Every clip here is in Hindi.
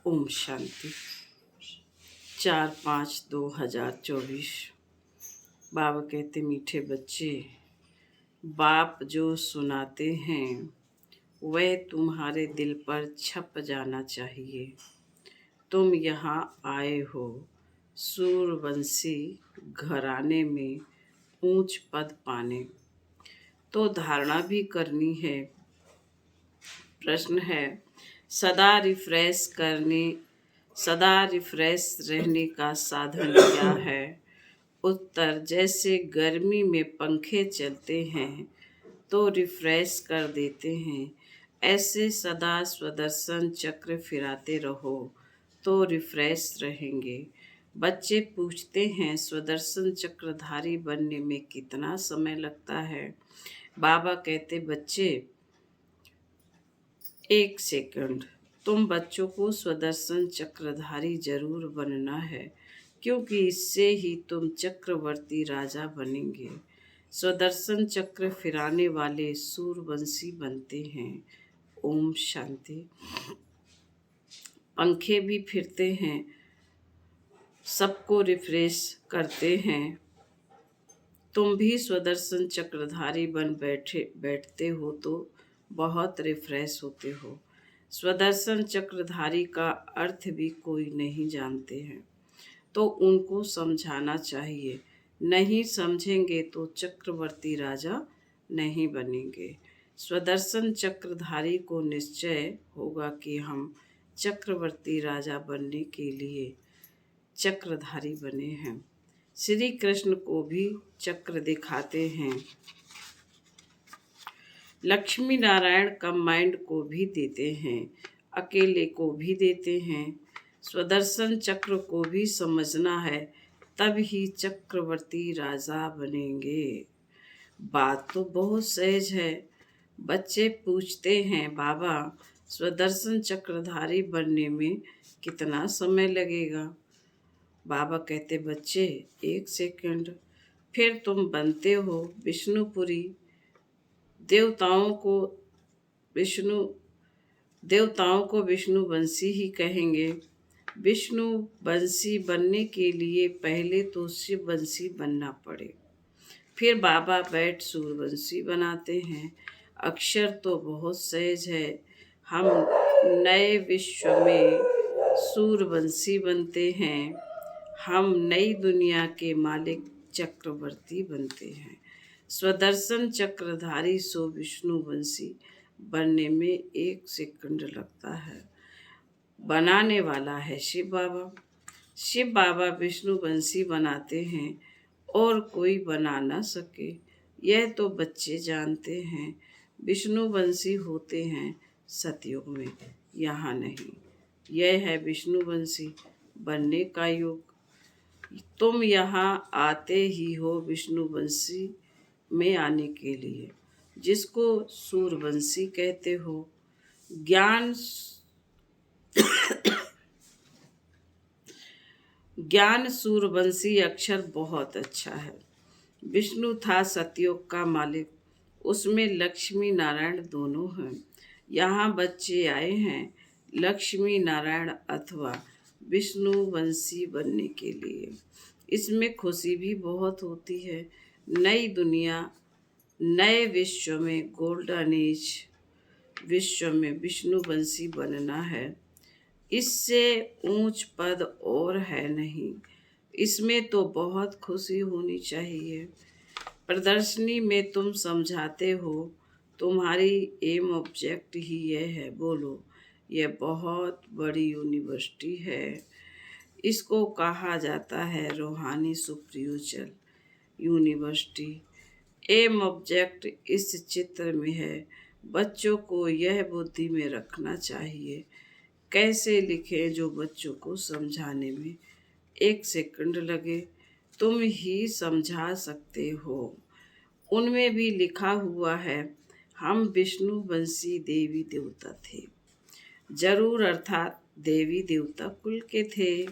ओम शांति। 4/5/2024। बाबा कहते, मीठे बच्चे, बाप जो सुनाते हैं वह तुम्हारे दिल पर छप जाना चाहिए। तुम यहाँ आए हो सूरवंशी घराने में ऊंच पद पाने, तो धारणा भी करनी है। प्रश्न है, सदा रिफ्रेश रहने का साधन क्या है? उत्तर, जैसे गर्मी में पंखे चलते हैं तो रिफ्रेश कर देते हैं, ऐसे सदा स्वदर्शन चक्र फिराते रहो तो रिफ्रेश रहेंगे। बच्चे पूछते हैं, स्वदर्शन चक्रधारी बनने में कितना समय लगता है? बाबा कहते, बच्चे 1 सेकंड। तुम बच्चों को स्वदर्शन चक्रधारी जरूर बनना है, क्योंकि इससे ही तुम चक्रवर्ती राजा बनेंगे। स्वदर्शन चक्र फिराने वाले सूरवंशी बनते हैं। ओम शांति। पंखे भी फिरते हैं, सबको रिफ्रेश करते हैं। तुम भी स्वदर्शन चक्रधारी बन बैठते हो तो बहुत रिफ्रेश होते हो। स्वदर्शन चक्रधारी का अर्थ भी कोई नहीं जानते हैं, तो उनको समझाना चाहिए। नहीं समझेंगे तो चक्रवर्ती राजा नहीं बनेंगे। स्वदर्शन चक्रधारी को निश्चय होगा कि हम चक्रवर्ती राजा बनने के लिए चक्रधारी बने हैं। श्री कृष्ण को भी चक्र दिखाते हैं, लक्ष्मी नारायण कंबाइंड को भी देते हैं, अकेले को भी देते हैं। स्वदर्शन चक्र को भी समझना है, तब ही चक्रवर्ती राजा बनेंगे। बात तो बहुत सहज है। बच्चे पूछते हैं, बाबा स्वदर्शन चक्रधारी बनने में कितना समय लगेगा? बाबा कहते, बच्चे 1 सेकंड। फिर तुम बनते हो विष्णुपुरी। देवताओं को विष्णुवंशी ही कहेंगे। विष्णुवंशी बनने के लिए पहले तो शिववंशी बनना पड़े, फिर बाबा बैठ सूरवंशी बनाते हैं। अक्षर तो बहुत सहज है। हम नए विश्व में सूरवंशी बनते हैं। हम नई दुनिया के मालिक चक्रवर्ती बनते हैं। स्वदर्शन चक्रधारी सो विष्णुवंशी बनने में 1 सेकंड लगता है। बनाने वाला है शिव बाबा। शिव बाबा विष्णुवंशी बनाते हैं और कोई बना ना सके, यह तो बच्चे जानते हैं। विष्णुवंशी होते हैं सतयुग में, यहाँ नहीं। यह है विष्णुवंशी बनने का युग। तुम यहाँ आते ही हो विष्णुवंशी में आने के लिए, जिसको सूरवंशी कहते हो। ज्ञान सूरवंशी अक्षर बहुत अच्छा है। विष्णु था सतयुग का मालिक, उसमें लक्ष्मी नारायण दोनों हैं। यहाँ बच्चे आए हैं लक्ष्मी नारायण अथवा विष्णुवंशी बनने के लिए। इसमें खुशी भी बहुत होती है। नई दुनिया, नए विश्व में, गोल्डन एज विश्व में विष्णुवंशी बनना है। इससे ऊंच पद और है नहीं। इसमें तो बहुत खुशी होनी चाहिए। प्रदर्शनी में तुम समझाते हो, तुम्हारी एम ऑब्जेक्ट ही यह है। बोलो, यह बहुत बड़ी यूनिवर्सिटी है। इसको कहा जाता है रूहानी सुप्रियोचल यूनिवर्सिटी। एम ऑब्जेक्ट इस चित्र में है। बच्चों को यह बुद्धि में रखना चाहिए। कैसे लिखें जो बच्चों को समझाने में 1 सेकंड लगे? तुम ही समझा सकते हो। उनमें भी लिखा हुआ है, हम विष्णुवंशी देवी देवता थे। जरूर, अर्थात देवी देवता कुल के थे,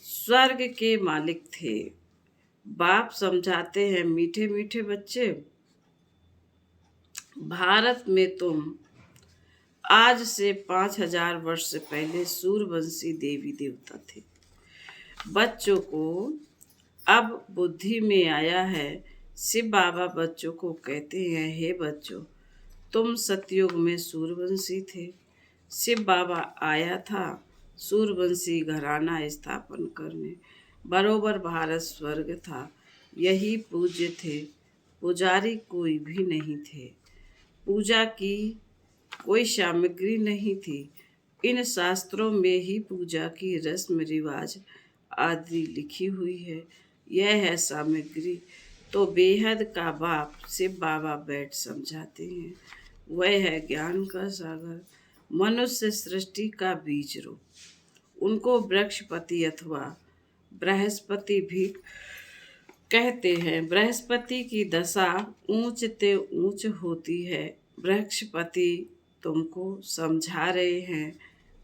स्वर्ग के मालिक थे। बाप समझाते हैं, मीठे मीठे बच्चे, भारत में तुम आज से 5000 वर्ष से पहले सूर्यवंशी देवी देवता थे। बच्चों को अब बुद्धि में आया है। शिव बाबा बच्चों को कहते हैं, हे बच्चों, तुम सतयुग में सूर्यवंशी थे। शिव बाबा आया था सूर्यवंशी घराना स्थापन करने। बरोबर भारत स्वर्ग था, यही पूज्य थे। पुजारी कोई भी नहीं थे, पूजा की कोई सामग्री नहीं थी। इन शास्त्रों में ही पूजा की रस्म रिवाज आदि लिखी हुई है। यह है सामग्री तो बेहद का बाप शिव बाबा बैठ समझाते हैं। वह है ज्ञान का सागर, मनुष्य सृष्टि का बीज रूप। उनको वृक्षपति अथवा बृहस्पति भी कहते हैं। बृहस्पति की दशा ऊंच ते ऊंच होती है। बृहस्पति तुमको समझा रहे हैं,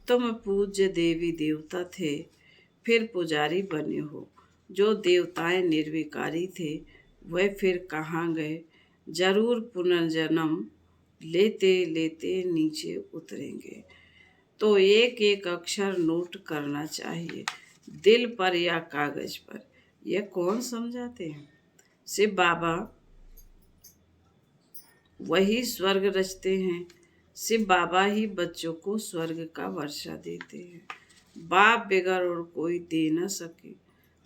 तुम पूज्य देवी देवता थे, फिर पुजारी बने हो। जो देवताएं निर्विकारी थे वह फिर कहाँ गए? जरूर पुनर्जन्म लेते लेते नीचे उतरेंगे। तो एक एक अक्षर नोट करना चाहिए, दिल पर या कागज पर। यह कौन समझाते हैं? शिव बाबा वही स्वर्ग रचते हैं। शिव बाबा ही बच्चों को स्वर्ग का वर्षा देते हैं। बाप बेगर और कोई दे न सके।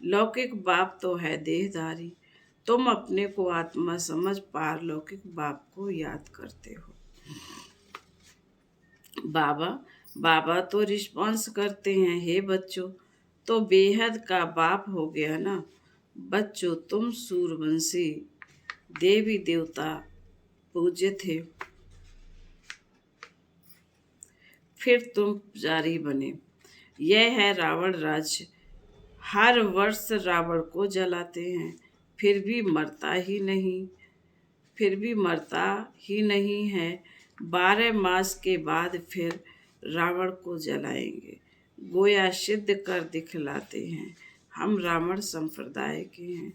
लौकिक बाप तो है देहधारी, तुम अपने को आत्मा समझ पारलौकिक बाप को याद करते हो। बाबा तो रिस्पॉन्स करते हैं, हे बच्चों, तो बेहद का बाप हो गया ना। बच्चों, तुम सूर्यवंशी देवी देवता पूज्य थे, फिर तुम पुजारी बने। यह है रावण राज्य। हर वर्ष रावण को जलाते हैं, फिर भी मरता ही नहीं है। 12 मास के बाद फिर रावण को जलाएंगे। गोया सिद्ध कर दिखलाते हैं, हम रावण संप्रदाय के हैं।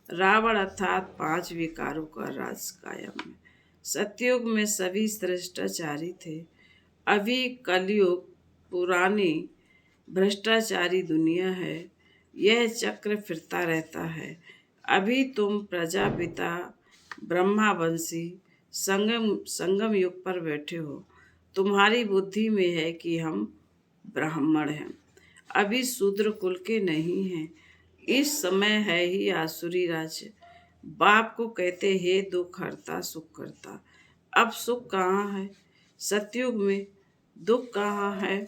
रावण अर्थात 5 विकारों का राज कायम है। सतयुग में सभी श्रेष्ठाचारी थे। अभी कलयुग पुरानी भ्रष्टाचारी दुनिया है। यह चक्र फिरता रहता है। अभी तुम प्रजापिता ब्रह्मावंशी संगम युग पर बैठे हो। तुम्हारी बुद्धि में है कि हम ब्राह्मण हैं, अभी शूद्र कुल के नहीं हैं। इस समय है ही आसुरी राज्य। बाप को कहते, हे दुख हरता सुख करता। अब सुख कहाँ है? सतयुग में। दुख कहाँ है?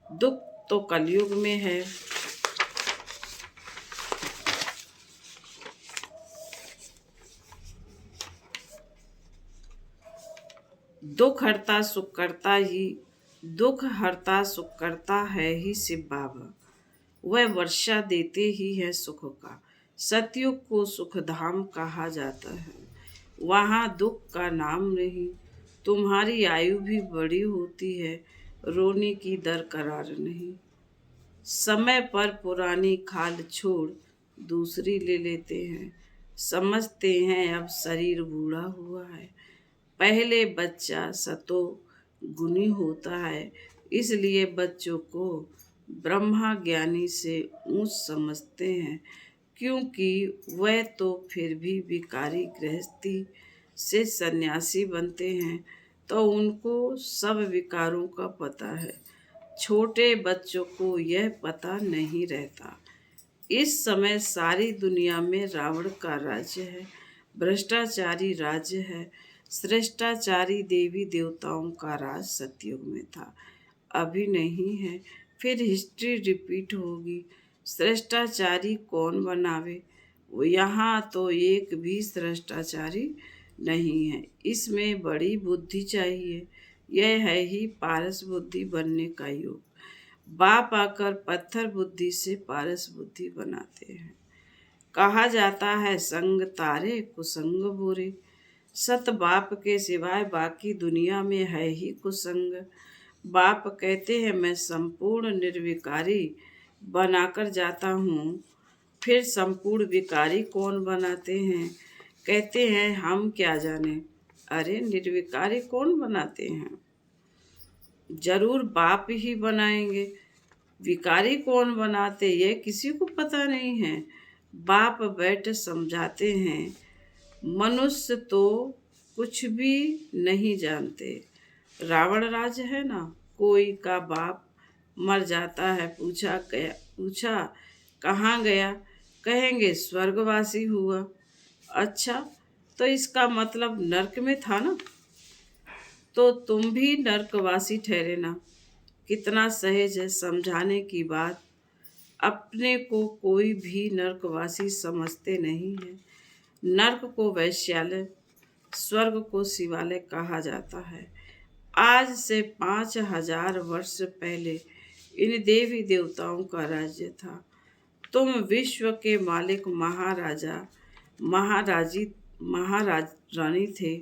दुख तो कलयुग में है। दुख हरता सुख करता है ही शिव बाबा। वह वर्षा देते ही है सुख का। सतयुग को सुखधाम कहा जाता है, वहाँ दुख का नाम नहीं। तुम्हारी आयु भी बड़ी होती है, रोने की दरकरार नहीं। समय पर पुरानी खाल छोड़ दूसरी ले लेते हैं। समझते हैं अब शरीर बूढ़ा हुआ है। पहले बच्चा सतो गुनी होता है, इसलिए बच्चों को ब्रह्मा ज्ञानी से ऊंच समझते हैं, क्योंकि वह तो फिर भी भिखारी गृहस्थी से सन्यासी बनते हैं, तो उनको सब विकारों का पता है। छोटे बच्चों को यह पता नहीं रहता। इस समय सारी दुनिया में रावण का राज्य है, भ्रष्टाचारी राज्य है। श्रेष्ठाचारी देवी देवताओं का राज सतयुग में था, अभी नहीं है। फिर हिस्ट्री रिपीट होगी। श्रेष्ठाचारी कौन बनावे? वो यहाँ तो एक भी श्रेष्ठाचारी नहीं है। इसमें बड़ी बुद्धि चाहिए। यह है ही पारस बुद्धि बनने का योग। बाप आकर पत्थर बुद्धि से पारस बुद्धि बनाते हैं। कहा जाता है संग तारे कुसंग बुरे। सत बाप के सिवाय बाकी दुनिया में है ही कुसंग। बाप कहते हैं, मैं संपूर्ण निर्विकारी बनाकर जाता हूँ। फिर संपूर्ण विकारी कौन बनाते हैं? कहते हैं हम क्या जाने। अरे निर्विकारी कौन बनाते हैं? जरूर बाप ही बनाएंगे। विकारी कौन बनाते ये किसी को पता नहीं है। बाप बैठ समझाते हैं। मनुष्य तो कुछ भी नहीं जानते। रावण राज है ना, कोई का बाप मर जाता है, पूछा कहाँ गया, कहेंगे स्वर्गवासी हुआ। अच्छा, तो इसका मतलब नरक में था ना, तो तुम भी नरकवासी ठहरे ना। कितना सहज है समझाने की बात। अपने को कोई भी नरकवासी समझते नहीं है। नरक को वैश्यालय, स्वर्ग को शिवालय कहा जाता है। आज से 5000 वर्ष पहले इन देवी देवताओं का राज्य था। तुम विश्व के मालिक महाराजा महारानी थे।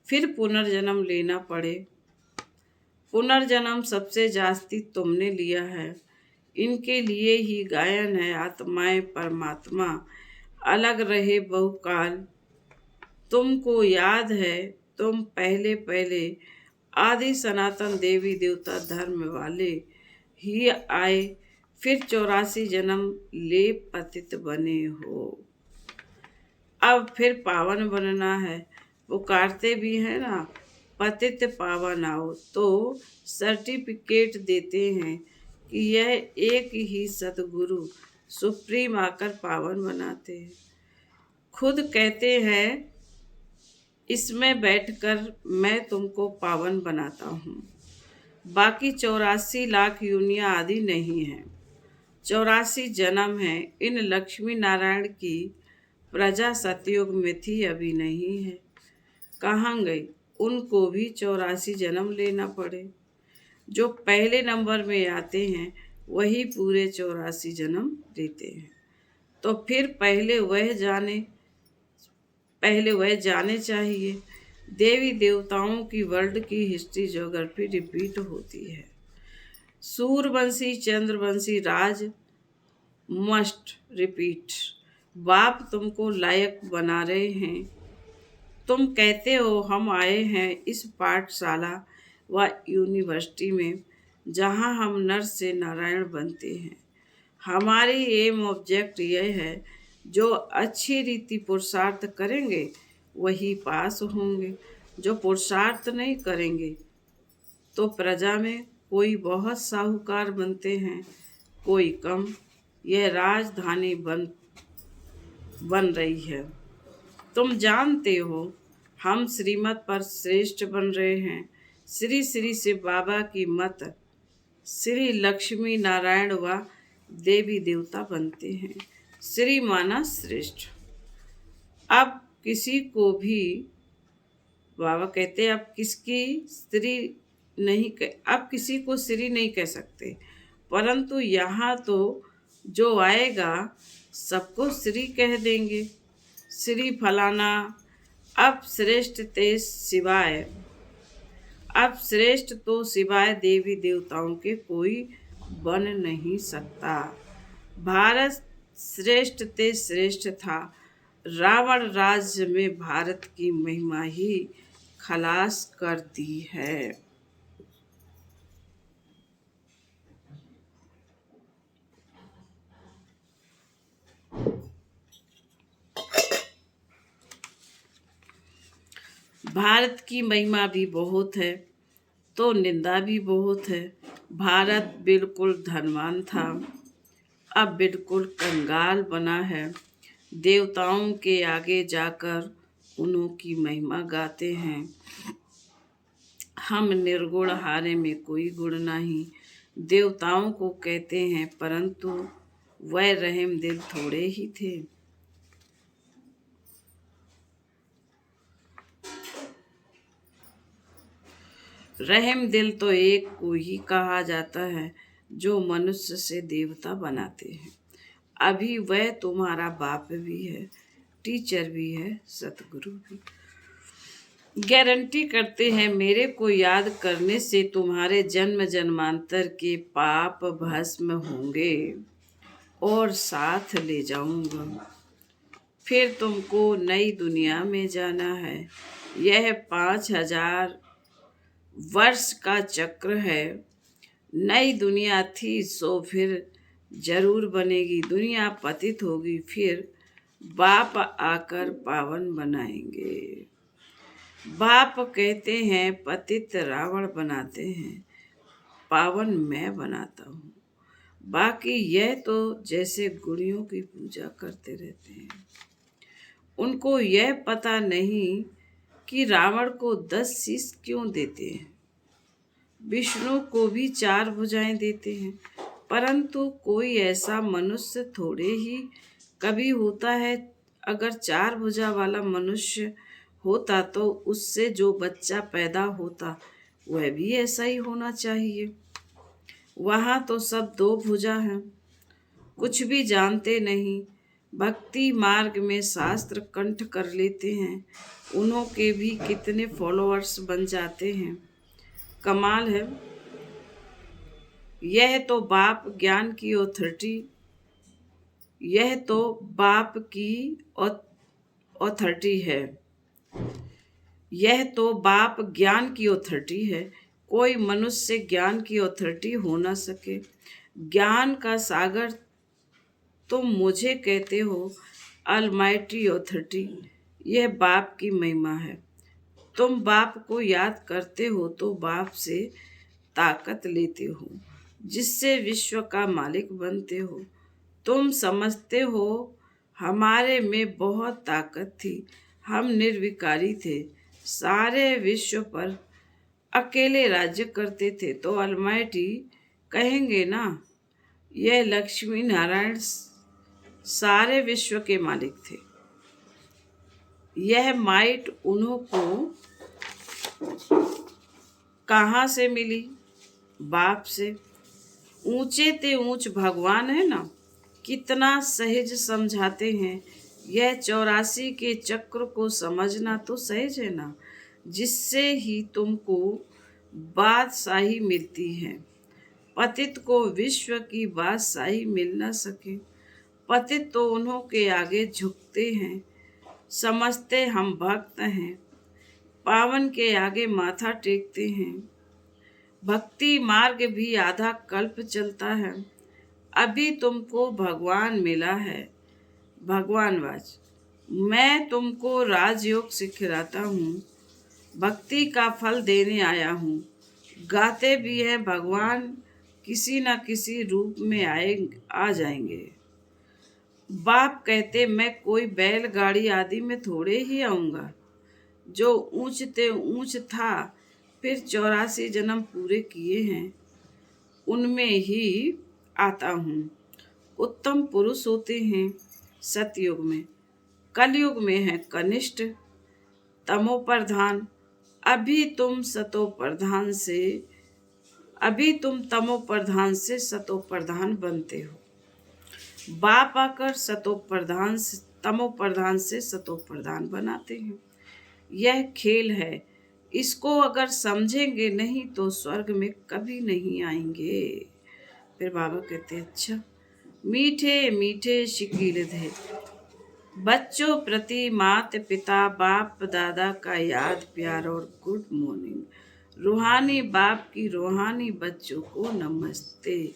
फिर पुनर्जन्म लेना पड़े। पुनर्जन्म सबसे जास्ती तुमने लिया है। इनके लिए ही गायन है आत्माएं परमात्मा अलग रहे बहुकाल। तुमको याद है तुम पहले पहले आदि सनातन देवी देवता धर्म वाले ही आए, फिर 84 जन्म ले पतित बने हो। अब फिर पावन बनना है। पुकारते भी है ना, पतित पावन आओ, तो सर्टिफिकेट देते हैं कि यह एक ही सतगुरु सुप्रीम आकर पावन बनाते हैं। खुद कहते हैं इसमें बैठकर मैं तुमको पावन बनाता हूँ। बाकी 84 लाख योनियाँ आदि नहीं है, 84 जन्म है। इन लक्ष्मी नारायण की प्रजा सतयुग में थी, अभी नहीं है। कहाँ गई? उनको भी 84 जन्म लेना पड़े। जो पहले नंबर में आते हैं वही पूरे 84 जन्म लेते हैं। तो फिर पहले वह जाने चाहिए। देवी देवताओं की वर्ल्ड की हिस्ट्री ज्योग्राफी रिपीट होती है। सूर्यवंशी चंद्रवंशी राज मस्ट रिपीट। बाप तुमको लायक बना रहे हैं। तुम कहते हो हम आए हैं इस पाठशाला व यूनिवर्सिटी में जहाँ हम नर से नारायण बनते हैं। हमारी एम ऑब्जेक्ट यह है जो अच्छी रीति पुरुषार्थ करेंगे वही पास होंगे। जो पुरुषार्थ नहीं करेंगे तो प्रजा में कोई बहुत साहूकार बनते हैं, कोई कम। यह राजधानी बन रही है। तुम जानते हो हम श्रीमत पर श्रेष्ठ बन रहे हैं। श्री श्री से बाबा की मत श्री लक्ष्मी नारायण व देवी देवता बनते हैं। श्री माना श्रेष्ठ। अब किसी को भी बाबा कहते अब किसी को श्री नहीं कह सकते, परंतु यहाँ तो जो आएगा सबको श्री कह देंगे। श्री फलाना। अब श्रेष्ठ तो सिवाय देवी देवताओं के कोई बन नहीं सकता। भारत श्रेष्ठ था। रावण राज्य में भारत की महिमा ही खलास कर दी है। भारत की महिमा भी बहुत है तो निंदा भी बहुत है। भारत बिल्कुल धनवान था, अब बिल्कुल कंगाल बना है। देवताओं के आगे जाकर उन्हों की महिमा गाते हैं। हम निर्गुण हारे में कोई गुण नहीं। देवताओं को कहते हैं, परंतु वह रहम दिल थोड़े ही थे। रहम दिल तो एक को ही कहा जाता है जो मनुष्य से देवता बनाते हैं। अभी वह तुम्हारा बाप भी है, टीचर भी है, सतगुरु भी। गारंटी करते हैं मेरे को याद करने से तुम्हारे जन्म जन्मांतर के पाप भस्म होंगे और साथ ले जाऊंगा। फिर तुमको नई दुनिया में जाना है। यह 5000 वर्ष का चक्र है। नई दुनिया थी सो फिर जरूर बनेगी। दुनिया पतित होगी फिर बाप आकर पावन बनाएंगे। बाप कहते हैं पतित रावण बनाते हैं, पावन मैं बनाता हूँ। बाकी यह तो जैसे गुड़ियों की पूजा करते रहते हैं। उनको यह पता नहीं कि रावण को 10 शीश क्यों देते हैं। विष्णु को भी 4 भुजाएं देते हैं, परंतु कोई ऐसा मनुष्य थोड़े ही कभी होता है। अगर 4 भुजा वाला मनुष्य होता तो उससे जो बच्चा पैदा होता वह भी ऐसा ही होना चाहिए। वहाँ तो सब 2 भुजा हैं। कुछ भी जानते नहीं, भक्ति मार्ग में शास्त्र कंठ कर लेते हैं। उन्हों के भी कितने फॉलोअर्स बन जाते हैं। कमाल है। यह तो बाप ज्ञान की ऑथोरिटी, यह तो बाप की ऑथोरिटी है। यह तो बाप ज्ञान की ऑथोरिटी है। कोई मनुष्य ज्ञान की ऑथोरिटी हो ना सके। ज्ञान का सागर तुम मुझे कहते हो, अलमाइटी ऑथोरिटी। यह बाप की महिमा है। तुम बाप को याद करते हो तो बाप से ताकत लेते हो, जिससे विश्व का मालिक बनते हो। तुम समझते हो हमारे में बहुत ताकत थी, हम निर्विकारी थे, सारे विश्व पर अकेले राज्य करते थे। तो अलमाइटी कहेंगे ना, यह लक्ष्मी नारायण सारे विश्व के मालिक थे। यह माइट उन्हों को कहाँ से मिली? बाप से। ऊंचे ते ऊंच भगवान है ना, कितना सहज समझाते हैं। यह 84 के चक्र को समझना तो सहज है ना, जिससे ही तुमको बादशाही मिलती है। पतित को विश्व की बादशाही मिल न सके। पतित तो उन्हों के आगे झुकते हैं, समझते हम भक्त हैं। पावन के आगे माथा टेकते हैं। भक्ति मार्ग भी आधा कल्प चलता है। अभी तुमको भगवान मिला है। भगवानवाच, मैं तुमको राजयोग सिखलाता हूँ, भक्ति का फल देने आया हूँ। गाते भी हैं भगवान किसी न किसी रूप में आ जाएंगे। बाप कहते मैं कोई बैलगाड़ी आदि में थोड़े ही आऊँगा। जो ऊंच ते ऊंच था, फिर 84 जन्म पूरे किए हैं, उनमें ही आता हूँ। उत्तम पुरुष होते हैं सतयुग में, कलयुग में है कनिष्ठ तमो प्रधान। अभी तुम तमो प्रधान से सतो प्रधान बनते हो। बाप आकर तमो प्रधान से सतो प्रधान बनाते हैं। यह खेल है। इसको अगर समझेंगे नहीं तो स्वर्ग में कभी नहीं आएंगे। फिर बाबा कहते हैं, अच्छा मीठे मीठे शिकील थे बच्चों प्रति मात पिता बाप दादा का याद प्यार और गुड मॉर्निंग। रूहानी बाप की रूहानी बच्चों को नमस्ते।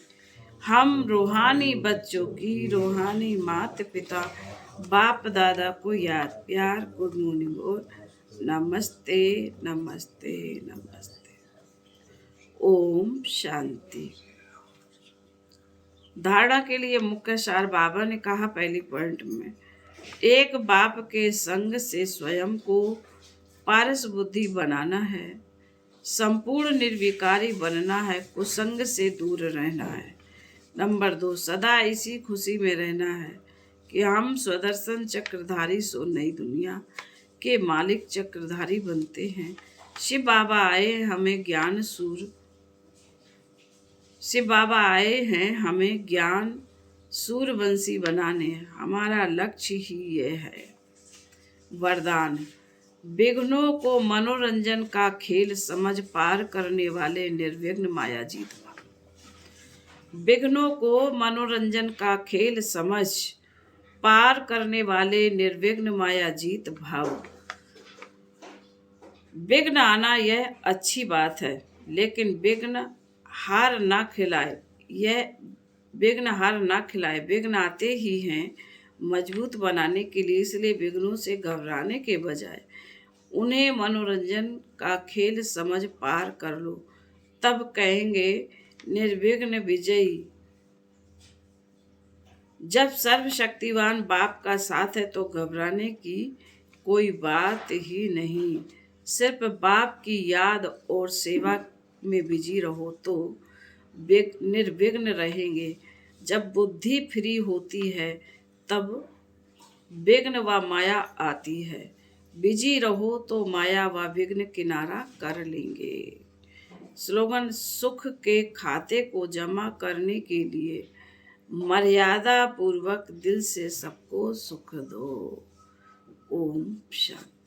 हम रूहानी बच्चों की रूहानी मात पिता बाप दादा को याद प्यार गुड मॉर्निंग और नमस्ते नमस्ते नमस्ते। ओम शांति। धारणा के लिए मुख्य सार बाबा ने कहा पहली पॉइंट में, एक बाप के संग से स्वयं को पारस बुद्धि बनाना है, संपूर्ण निर्विकारी बनना है, कुसंग से दूर रहना है। नंबर 2, सदा इसी खुशी में रहना है कि हम स्वदर्शन चक्रधारी सो नई दुनिया के मालिक चक्रधारी बनते हैं। शिव बाबा आए हमें ज्ञान सूर्यवंशी बनाने। हमारा लक्ष्य ही यह है। वरदान, विघ्नों को मनोरंजन का खेल समझ पार करने वाले निर्विघ्न मायाजीत भव। विघ्नों को मनोरंजन का खेल समझ पार करने वाले निर्विघ्न माया जीत भाव। विघ्न आना यह अच्छी बात है, लेकिन विघ्न हार ना खिलाए। विघ्न आते ही हैं मजबूत बनाने के लिए। इसलिए विघ्नों से घबराने के बजाय उन्हें मनोरंजन का खेल समझ पार कर लो। तब कहेंगे निर्विघ्न विजयी। जब सर्वशक्तिवान बाप का साथ है तो घबराने की कोई बात ही नहीं। सिर्फ बाप की याद और सेवा में बिजी रहो तो निर्विघ्न रहेंगे। जब बुद्धि फ्री होती है तब विघ्न व माया आती है। बिजी रहो तो माया व विघ्न किनारा कर लेंगे। स्लोगन: सुख के खाते को जमा करने के लिए मर्यादा पूर्वक दिल से सबको सुख दो। ओम शांति।